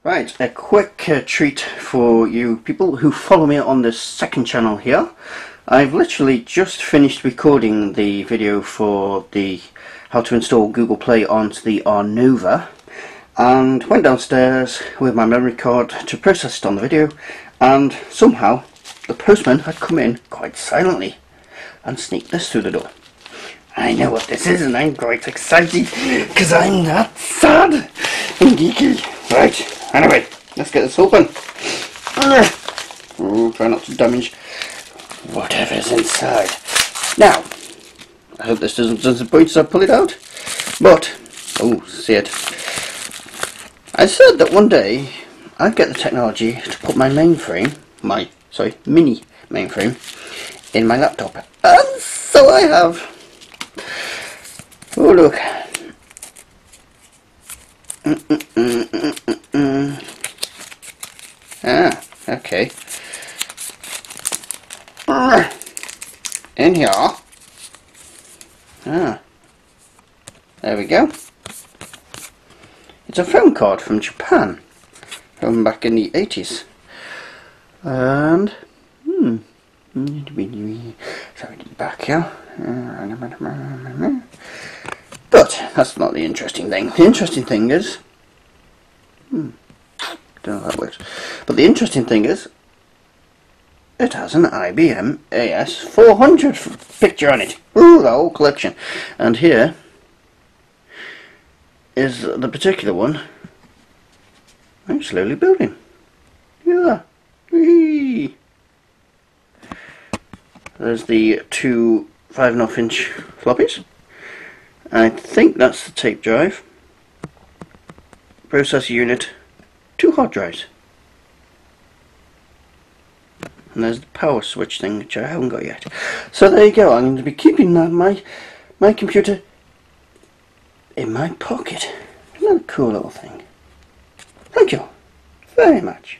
Right, a quick treat for you people who follow me on this second channel here. I've literally just finished recording the video for the how to install Google Play onto the Arnova, and went downstairs with my memory card to process it on the video, and somehow the postman had come in quite silently and sneaked this through the door. I know what this is and I'm quite excited because I'm that sad and geeky. Right. Anyway, let's get this open. Oh, try not to damage whatever's inside. Now, I hope this doesn't disappoint as I pull it out. But, oh, see it. I said that one day I'd get the technology to put my mainframe, mini mainframe, in my laptop. And so I have. Oh, look. Ah, okay. In here. Ah, there we go. It's a phone card from Japan, from back in the 80s. And sorry, back here. But that's not the interesting thing. The interesting thing is, don't know how that works. But the interesting thing is, it has an IBM AS400 picture on it. Ooh, the whole collection. And here is the particular one I'm slowly building. Yeah. Whee! There's the two 5.5-inch floppies. I think that's the tape drive, processor unit, 2 hard drives, and there's the power switch thing, which I haven't got yet. So there you go. I'm going to be keeping that my computer in my pocket. Isn't that a cool little thing? Thank you very much.